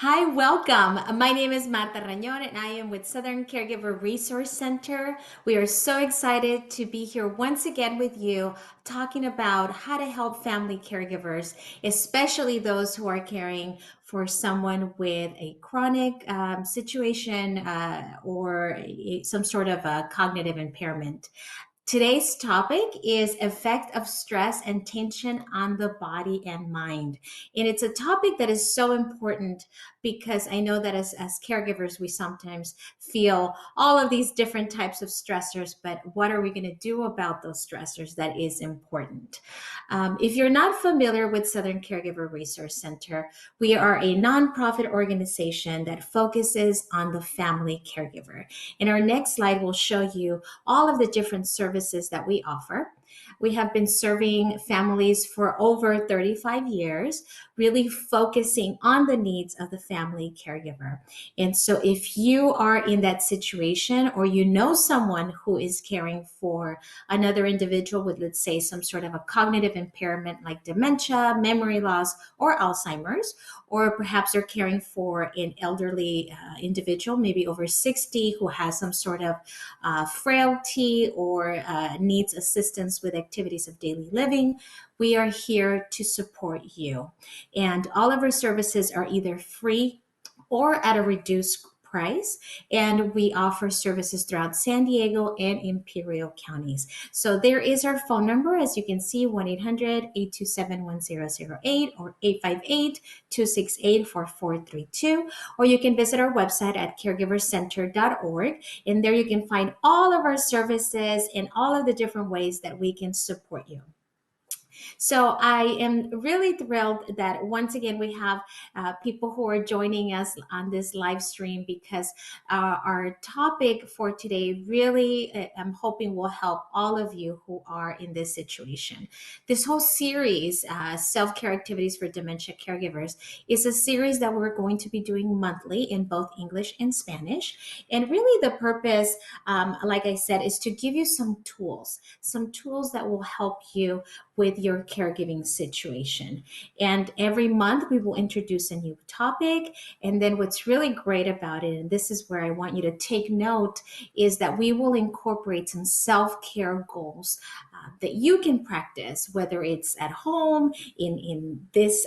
Hi, welcome. My name is Marta Rañor and I am with Southern Caregiver Resource Center. We are so excited to be here once again with you talking about how to help family caregivers, especially those who are caring for someone with a chronic situation or some sort of a cognitive impairment. Today's topic is effect of stress and tension on the body and mind. And it's a topic that is so important because I know that as caregivers, we sometimes feel all of these different types of stressors, but what are we going to do about those stressors? That is important. If you're not familiar with Southern Caregiver Resource Center, we are a nonprofit organization that focuses on the family caregiver. And our next slide will show you all of the different services that we offer. We have been serving families for over 35 years, really focusing on the needs of the family caregiver. And so, if you are in that situation or you know someone who is caring for another individual with, let's say, some sort of a cognitive impairment like dementia, memory loss, or Alzheimer's, or perhaps they're caring for an elderly individual, maybe over 60, who has some sort of frailty or needs assistance with activities of daily living, we are here to support you. And all of our services are either free or at a reduced price, and we offer services throughout San Diego and Imperial counties. So there is our phone number, as you can see, 1-800-827-1008 or 858-268-4432, or you can visit our website at caregivercenter.org, and there you can find all of our services and all of the different ways that we can support you. So I am really thrilled that once again we have people who are joining us on this live stream because our topic for today really, I'm hoping, will help all of you who are in this situation. This whole series, Self Care Activities for Dementia Caregivers, is a series that we're going to be doing monthly in both English and Spanish. And really, the purpose, like I said, is to give you some tools that will help you with your caregiving situation. And every month we will introduce a new topic. And then what's really great about it, and this is where I want you to take note, is that we will incorporate some self care goals that you can practice, whether it's at home, in this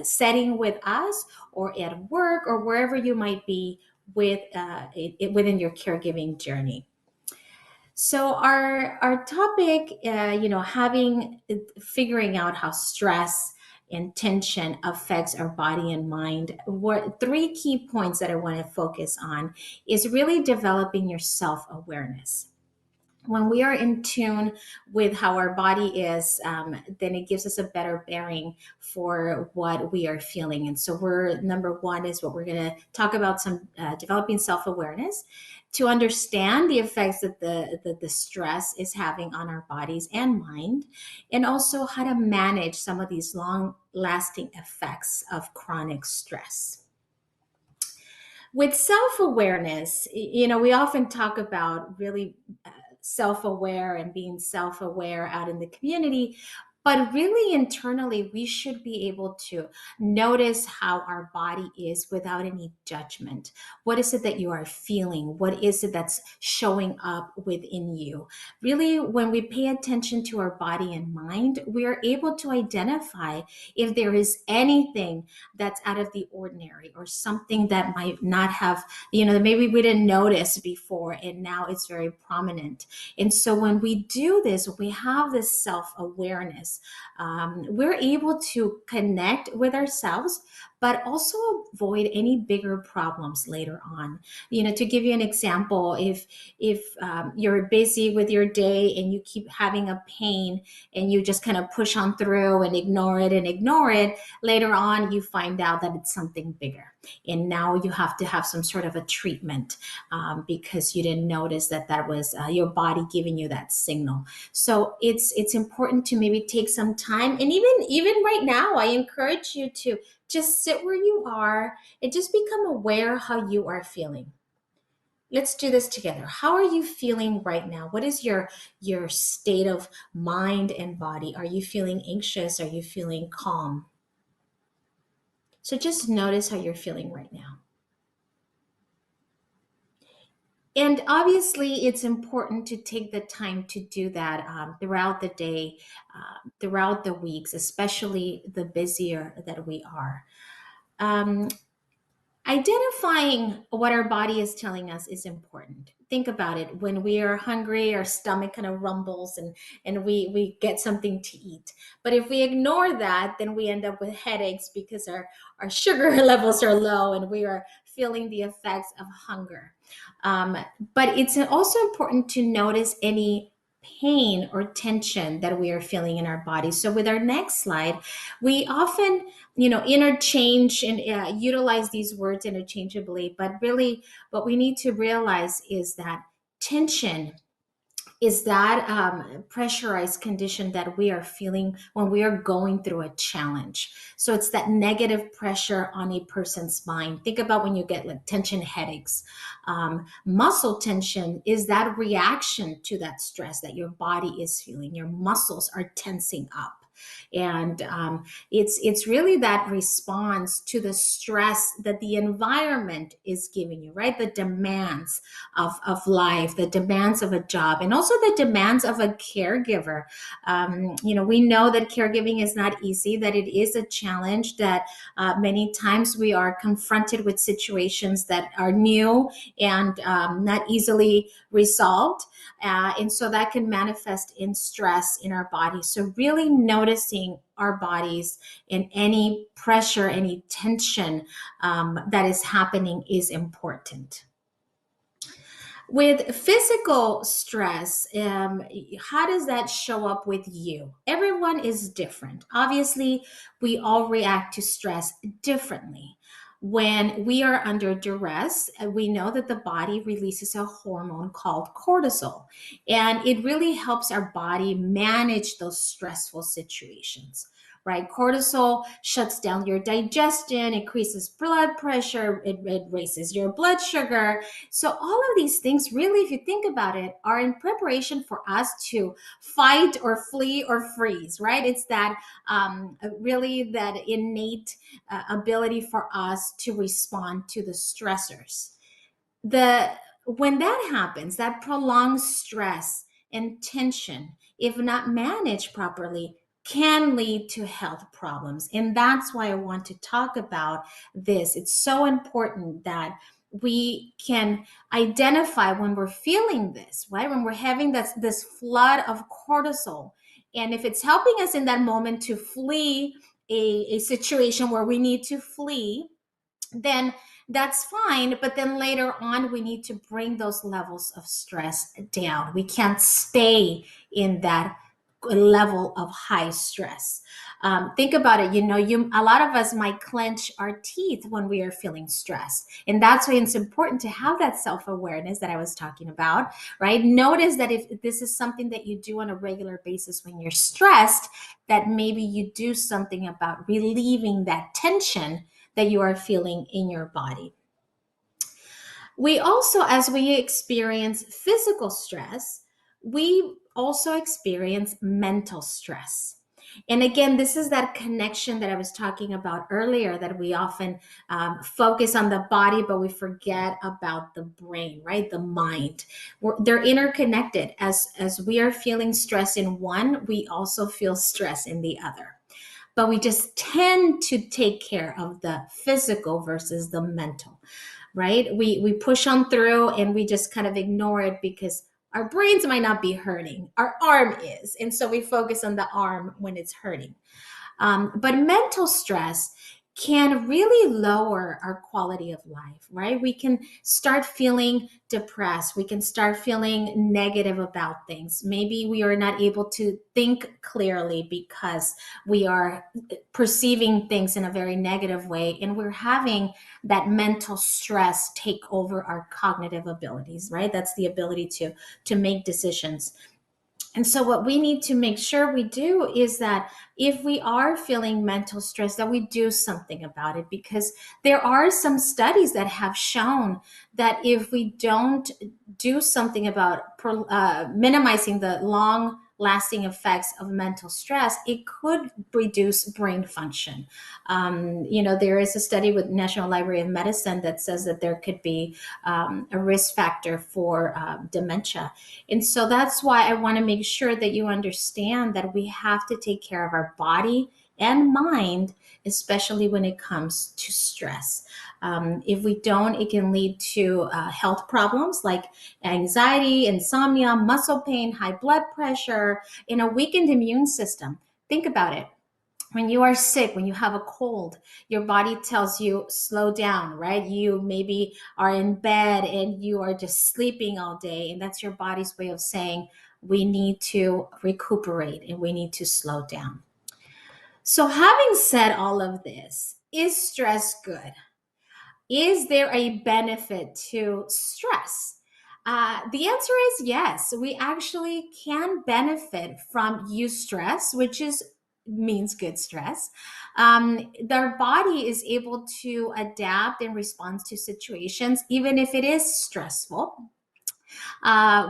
setting with us, or at work, or wherever you might be within your caregiving journey. So our topic, having figuring out how stress and tension affects our body and mind. What three key points that I want to focus on is really developing your self awareness. When we are in tune with how our body is, then it gives us a better bearing for what we are feeling. And so, we're number one is what we're going to talk about: some developing self awareness to understand the effects that the stress is having on our bodies and mind, and also how to manage some of these long lasting effects of chronic stress. With self awareness, we often talk about really self aware and being self aware out in the community. But really, internally, we should be able to notice how our body is without any judgment. What is it that you are feeling? What is it that's showing up within you? Really, when we pay attention to our body and mind, we are able to identify if there is anything that's out of the ordinary or something that might not have, maybe we didn't notice before and now it's very prominent. And so when we do this, we have this self awareness. We're able to connect with ourselves, but also avoid any bigger problems later on. To give you an example, if you're busy with your day and you keep having a pain and you just kind of push on through and ignore it, later on you find out that it's something bigger, and now you have to have some sort of a treatment because you didn't notice that was your body giving you that signal. So it's important to maybe take some time, and even right now I encourage you to just sit where you are and just become aware how you are feeling. Let's do this together. How are you feeling right now? What is your state of mind and body? Are you feeling anxious? Are you feeling calm? So just notice how you're feeling right now. And obviously, it's important to take the time to do that throughout the day, throughout the weeks, especially the busier that we are. Um, Identifying what our body is telling us is important. Think about it. When we are hungry, our stomach kind of rumbles and we get something to eat. But if we ignore that, then we end up with headaches because our sugar levels are low and we are feeling the effects of hunger. Um, but it's also important to notice any pain or tension that we are feeling in our body. So with our next slide, we often interchange and utilize these words interchangeably, but really what we need to realize is that tension is that pressurized condition that we are feeling when we are going through a challenge. So it's that negative pressure on a person's mind. Think about when you get like tension headaches. Muscle tension is that reaction to that stress that your body is feeling. Your muscles are tensing up. And it's really that response to the stress that the environment is giving you, right? The demands of life, the demands of a job, and also the demands of a caregiver. We know that caregiving is not easy, that it is a challenge, that many times we are confronted with situations that are new and not easily resolved. And so that can manifest in stress in our bodies. So, really noticing our bodies and any pressure, any tension that is happening is important. With physical stress, how does that show up with you? Everyone is different. Obviously, we all react to stress differently. When we are under duress, we know that the body releases a hormone called cortisol, and it really helps our body manage those stressful situations. Right? Cortisol shuts down your digestion, increases blood pressure, it raises your blood sugar. So, all of these things, really, if you think about it, are in preparation for us to fight or flee or freeze, right? It's that really that innate ability for us to respond to the stressors. The When that happens, that prolonged stress and tension, if not managed properly, can lead to health problems. And that's why I want to talk about this. It's so important that we can identify when we're feeling this, right? When we're having this flood of cortisol. And if it's helping us in that moment to flee a situation where we need to flee, then that's fine. But then later on, we need to bring those levels of stress down. We can't stay in that level of high stress. Think about it. A lot of us might clench our teeth when we are feeling stressed, and that's why it's important to have that self-awareness that I was talking about. Right? Notice that if this is something that you do on a regular basis when you're stressed, that maybe you do something about relieving that tension that you are feeling in your body. We also, as we experience physical stress, we also experience mental stress. And again, this is that connection that I was talking about earlier, that we often focus on the body, but we forget about the brain, right? The mind. They're interconnected. As we are feeling stress in one, we also feel stress in the other, but we just tend to take care of the physical versus the mental, right? We push on through and we just kind of ignore it because our brains might not be hurting, our arm is, and so we focus on the arm when it's hurting. But mental stress can really lower our quality of life, right? We can start feeling depressed. We can start feeling negative about things. Maybe we are not able to think clearly because we are perceiving things in a very negative way, and we're having that mental stress take over our cognitive abilities, right? That's the ability to make decisions. And so what we need to make sure we do is that if we are feeling mental stress, that we do something about it, because there are some studies that have shown that if we don't do something about minimizing the long lasting effects of mental stress, it could reduce brain function. There is a study with National Library of Medicine that says that there could be a risk factor for dementia. And so that's why I want to make sure that you understand that we have to take care of our body and mind, especially when it comes to stress. If we don't, it can lead to health problems like anxiety, insomnia, muscle pain, high blood pressure, and a weakened immune system. Think about it. When you are sick, when you have a cold, your body tells you slow down, right? You maybe are in bed and you are just sleeping all day, and that's your body's way of saying we need to recuperate and we need to slow down. So, having said all of this, is stress good? Is there a benefit to stress? The answer is yes. We actually can benefit from eustress, which is means good stress. Their body is able to adapt and respond to situations, even if it is stressful.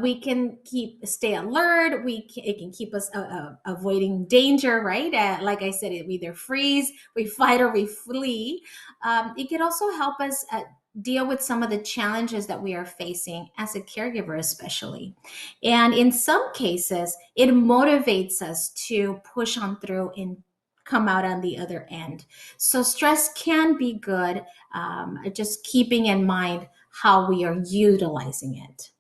We can stay alert. It can keep us avoiding danger, right? Like I said, we either freeze, we fight, or we flee. It can also help us deal with some of the challenges that we are facing as a caregiver, especially. And in some cases, it motivates us to push on through and come out on the other end. So stress can be good, just keeping in mind how we are utilizing it.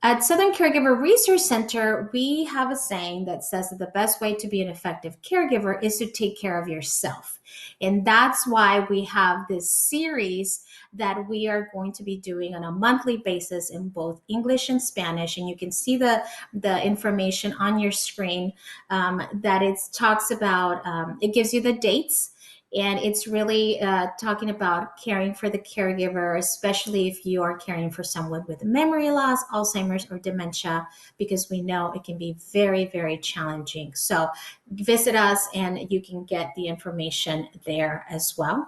At Southern Caregiver Research Center, we have a saying that says that the best way to be an effective caregiver is to take care of yourself. And that's why we have this series that we are going to be doing on a monthly basis in both English and Spanish. And you can see the information on your screen that it talks about, it gives you the dates. And it's really talking about caring for the caregiver, especially if you are caring for someone with memory loss, Alzheimer's, or dementia, because we know it can be very, very challenging. So visit us and you can get the information there as well.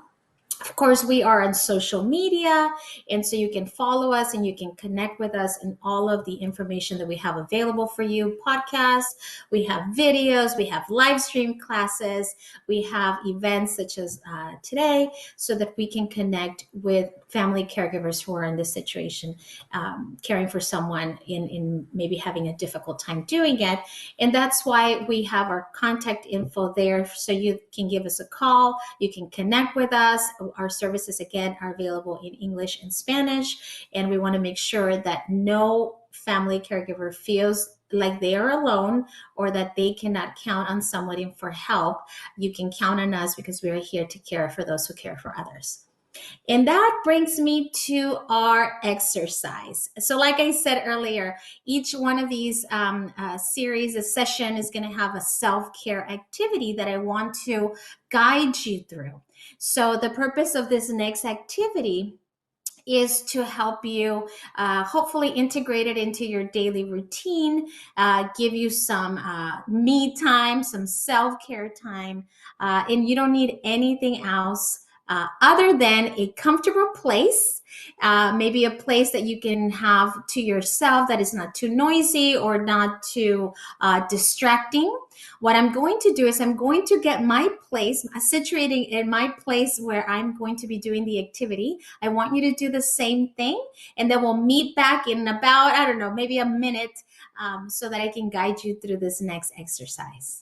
Of course, we are on social media, and so you can follow us and you can connect with us in all of the information that we have available for you. Podcasts, we have videos, we have live stream classes, we have events such as today, so that we can connect with family caregivers who are in this situation, caring for someone in maybe having a difficult time doing it. And that's why we have our contact info there, so you can give us a call, you can connect with us. Our services, again, are available in English and Spanish, and we want to make sure that no family caregiver feels like they are alone or that they cannot count on somebody for help. You can count on us because we are here to care for those who care for others. And that brings me to our exercise. So like I said earlier, each one of these series, a session, is going to have a self-care activity that I want to guide you through. So the purpose of this next activity is to help you hopefully integrate it into your daily routine, give you some me time, some self-care time, and you don't need anything else other than a comfortable place, maybe a place that you can have to yourself that is not too noisy or not too distracting. What I'm going to do is I'm going to get my place, situating in my place where I'm going to be doing the activity. I want you to do the same thing, and then we'll meet back in about, I don't know, maybe a minute, so that I can guide you through this next exercise.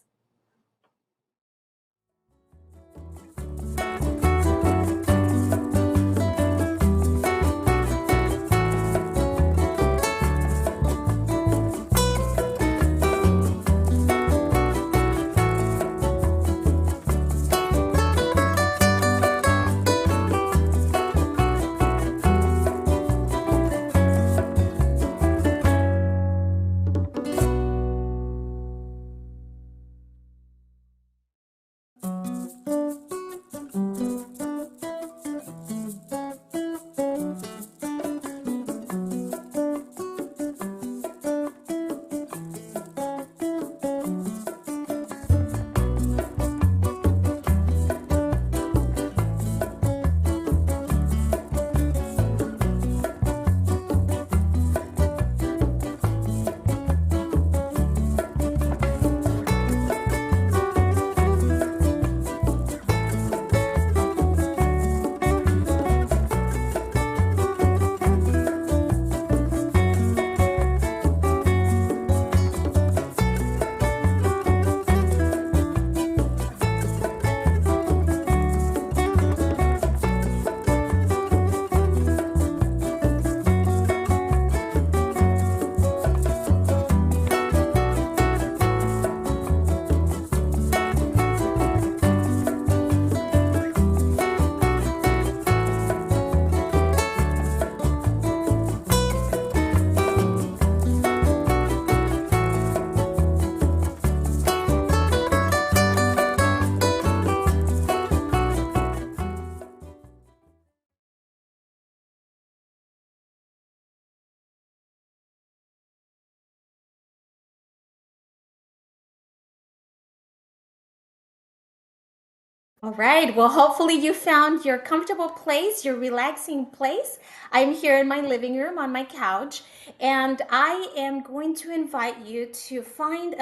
All right. Well, hopefully you found your comfortable place, your relaxing place. I'm here in my living room on my couch, and I am going to invite you to find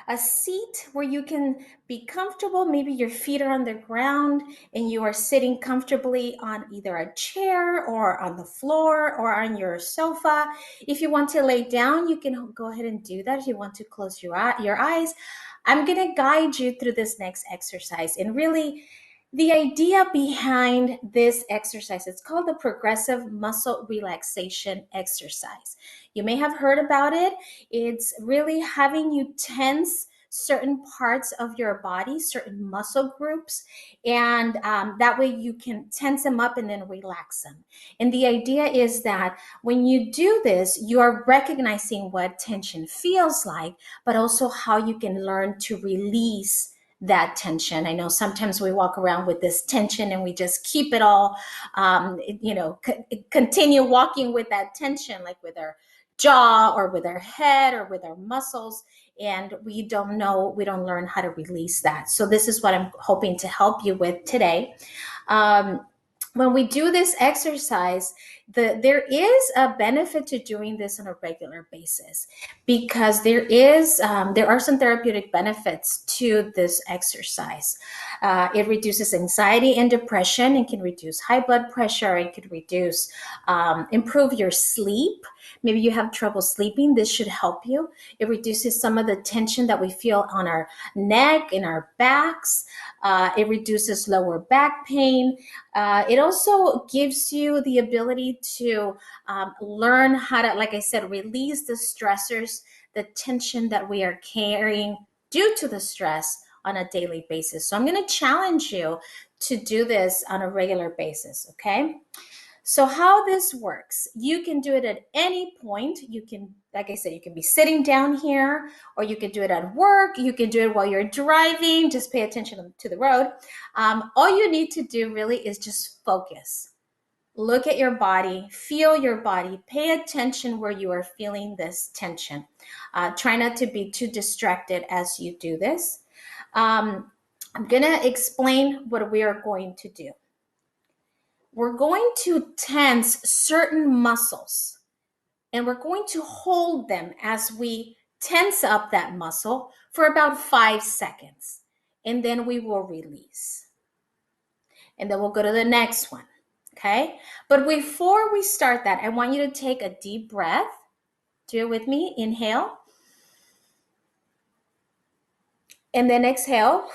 a seat where you can be comfortable. Maybe your feet are on the ground and you are sitting comfortably on either a chair or on the floor or on your sofa. If you want to lay down, you can go ahead and do that. If you want to close your eyes, I'm going to guide you through this next exercise. And really, the idea behind this exercise, it's called the progressive muscle relaxation exercise. You may have heard about it. It's really having you tense certain parts of your body, certain muscle groups, and that way you can tense them up and then relax them. And the idea is that when you do this, you are recognizing what tension feels like, but also how you can learn to release that tension. I know sometimes we walk around with this tension and we just keep it all, continue walking with that tension, like with our jaw or with our head or with our muscles. And we don't learn how to release that. So this is what I'm hoping to help you with today. Um, when we do this exercise, there is a benefit to doing this on a regular basis because there are some therapeutic benefits to this exercise. It reduces anxiety and depression. It can reduce high blood pressure. It could improve your sleep. Maybe you have trouble sleeping. This should help you. It reduces some of the tension that we feel on our neck and our backs. It reduces lower back pain. It also gives you the ability to learn how to, like I said, release the stressors, the tension that we are carrying due to the stress on a daily basis. So I'm going to challenge you to do this on a regular basis, okay? So how this works, you can do it at any point. You can, like I said, you can be sitting down here, or you can do it at work. You can do it while you're driving. Just pay attention to the road. All you need to do really is just focus. Look at your body, feel your body, pay attention where you are feeling this tension. Try not to be too distracted as you do this. I'm going to explain what we are going to do. We're going to tense certain muscles and we're going to hold them as we tense up that muscle for about 5 seconds. And then we will release. And then we'll go to the next one. Okay. But before we start that, I want you to take a deep breath. Do it with me. Inhale. And then exhale.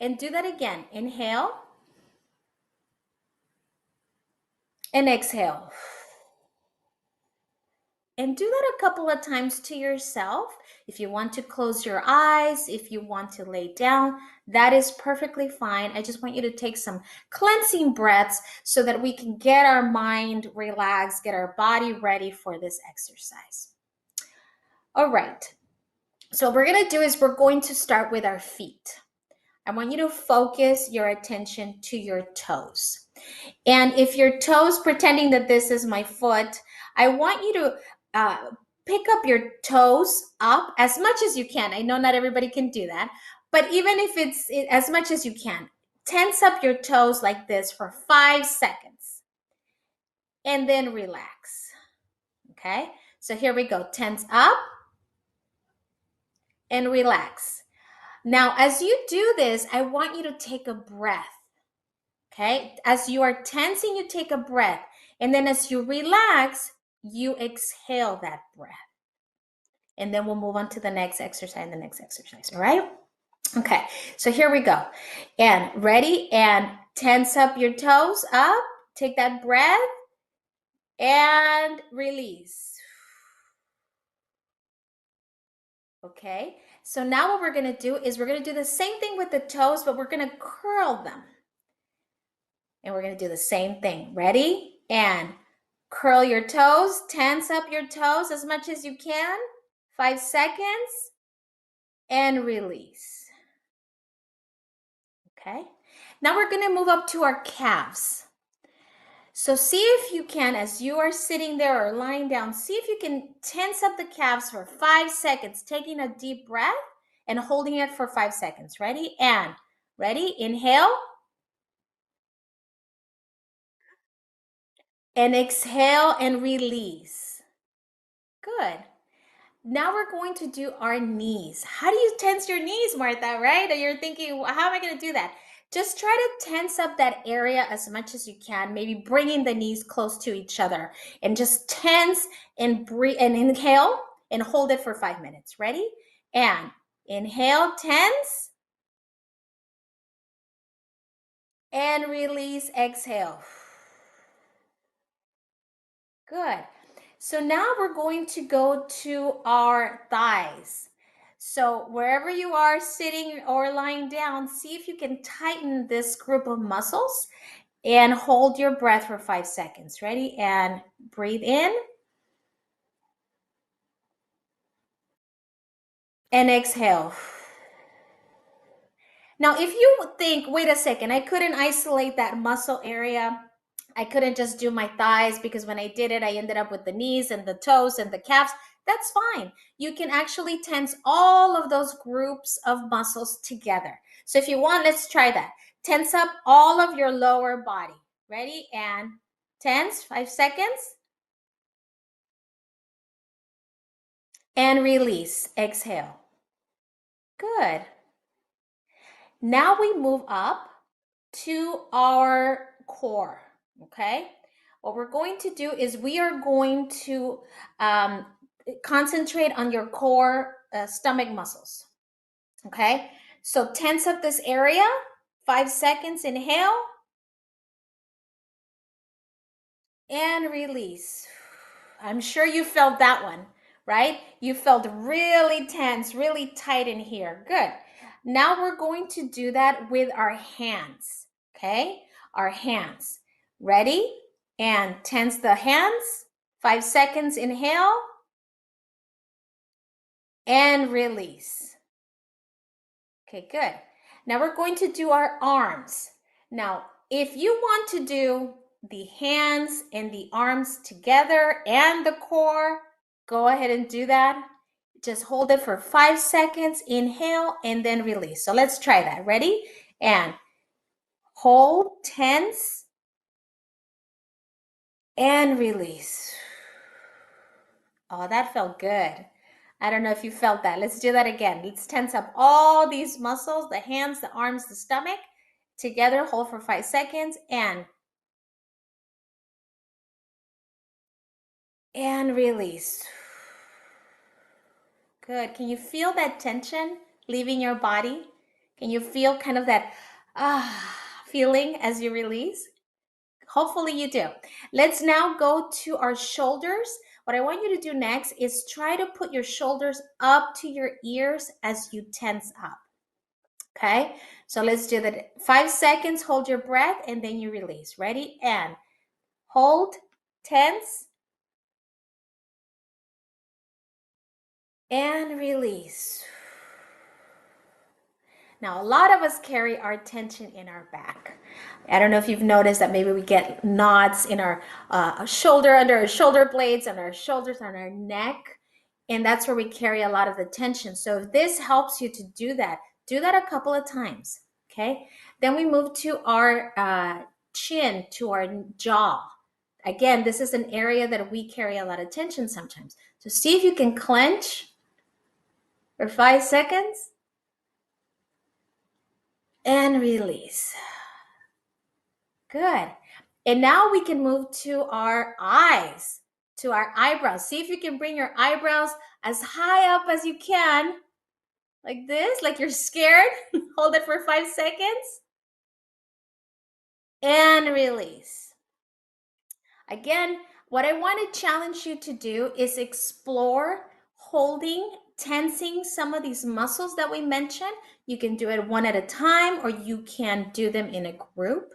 And do that again. Inhale. And exhale. And do that a couple of times to yourself. If you want to close your eyes, if you want to lay down, that is perfectly fine. I just want you to take some cleansing breaths so that we can get our mind relaxed, get our body ready for this exercise. All right. So what we're going to do is we're going to start with our feet. I want you to focus your attention to your toes. And if your toes, pretending that this is my foot, I want you to pick up your toes up as much as you can. I know not everybody can do that, but even if it's as much as you can, tense up your toes like this for 5 seconds and then relax. Okay, so here we go. Tense up and relax. Now, as you do this, I want you to take a breath. Okay, as you are tensing, you take a breath. And then as you relax, you exhale that breath. And then we'll move on to the next exercise and the next exercise. All right? Okay, so here we go. And ready? And tense up your toes up. Take that breath and release. Okay, so now what we're going to do is we're going to do the same thing with the toes, but we're going to curl them. And we're going to do the same thing. Ready? And curl your toes, tense up your toes as much as you can. 5 seconds and release. Okay. Now we're going to move up to our calves. So see if you can, as you are sitting there or lying down, see if you can tense up the calves for 5 seconds, taking a deep breath and holding it for 5 seconds. Ready? And ready? Inhale. And exhale and release. Good. Now we're going to do our knees. How do you tense your knees, Martha, right? And you're thinking, well, how am I going to do that? Just try to tense up that area as much as you can, maybe bringing the knees close to each other and just tense and breathe and inhale and hold it for 5 minutes. Ready? And inhale, tense, and release, exhale. Good. So now we're going to go to our thighs. So wherever you are sitting or lying down, see if you can tighten this group of muscles and hold your breath for 5 seconds. Ready? And breathe in and exhale. Now, if you think, wait a second, I couldn't isolate that muscle area. I couldn't just do my thighs because when I did it, I ended up with the knees and the toes and the calves. That's fine. You can actually tense all of those groups of muscles together. So if you want, let's try that. Tense up all of your lower body. Ready? And tense, 5 seconds. And release, exhale. Good. Now we move up to our core, okay? What we're going to do is we are going to concentrate on your core stomach muscles, okay? So tense up this area, 5 seconds, inhale, and release. I'm sure you felt that one, right? You felt really tense, really tight in here. Good. Now we're going to do that with our hands, okay? Our hands. Ready? And tense the hands. 5 seconds, inhale, and release. Okay, good. Now we're going to do our arms. Now, if you want to do the hands and the arms together and the core, go ahead and do that. Just hold it for 5 seconds, inhale, and then release. So let's try that. Ready? And hold, tense, and release. Oh, that felt good. I don't know if you felt that. Let's do that again. Let's tense up all these muscles, the hands, the arms, the stomach. Together, hold for 5 seconds and release. Good. Can you feel that tension leaving your body? Can you feel kind of that feeling as you release? Hopefully you do. Let's now go to our shoulders. What I want you to do next is try to put your shoulders up to your ears as you tense up. Okay, so let's do that. 5 seconds, hold your breath, and then you release. Ready? And hold, tense, and release. Now, a lot of us carry our tension in our back. I don't know if you've noticed that maybe we get knots in our shoulder, under our shoulder blades, on our shoulders, on our neck. And that's where we carry a lot of the tension. So if this helps you to do that a couple of times, okay? Then we move to our chin, to our jaw. Again, this is an area that we carry a lot of tension sometimes. So see if you can clench for 5 seconds. And release. Good. And now we can move to our eyes, to our eyebrows. See if you can bring your eyebrows as high up as you can, like this, like you're scared. Hold it for 5 seconds. And release. Again, what I want to challenge you to do is explore holding, tensing some of these muscles that we mentioned. You can do it one at a time, or you can do them in a group.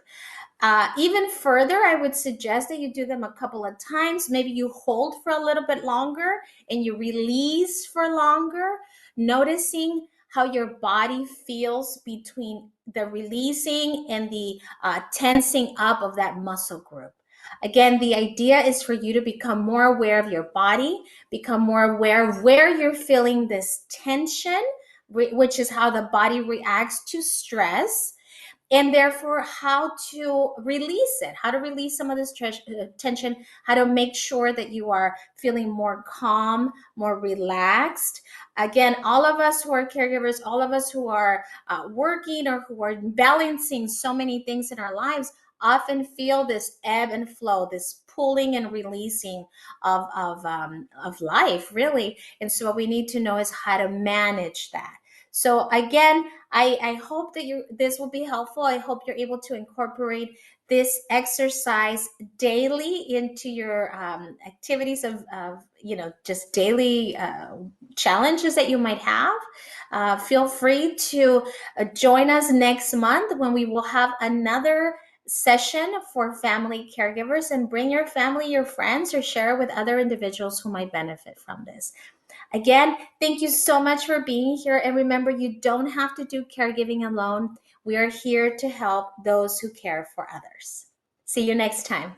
Even further, I would suggest that you do them a couple of times. Maybe you hold for a little bit longer and you release for longer, noticing how your body feels between the releasing and the tensing up of that muscle group. Again, the idea is for you to become more aware of your body, become more aware of where you're feeling this tension, which is how the body reacts to stress, and therefore how to release it, how to release some of this tension, how to make sure that you are feeling more calm, more relaxed. Again, all of us who are caregivers, all of us who are working or who are balancing so many things in our lives, often feel this ebb and flow, this pulling and releasing of life, really. And so what we need to know is how to manage that. So again, I hope that this will be helpful. I hope you're able to incorporate this exercise daily into your activities of just daily challenges that you might have. Feel free to join us next month when we will have another session for family caregivers, and bring your family, your friends, or share with other individuals who might benefit from this. Again, thank you so much for being here. And remember, you don't have to do caregiving alone. We are here to help those who care for others. See you next time.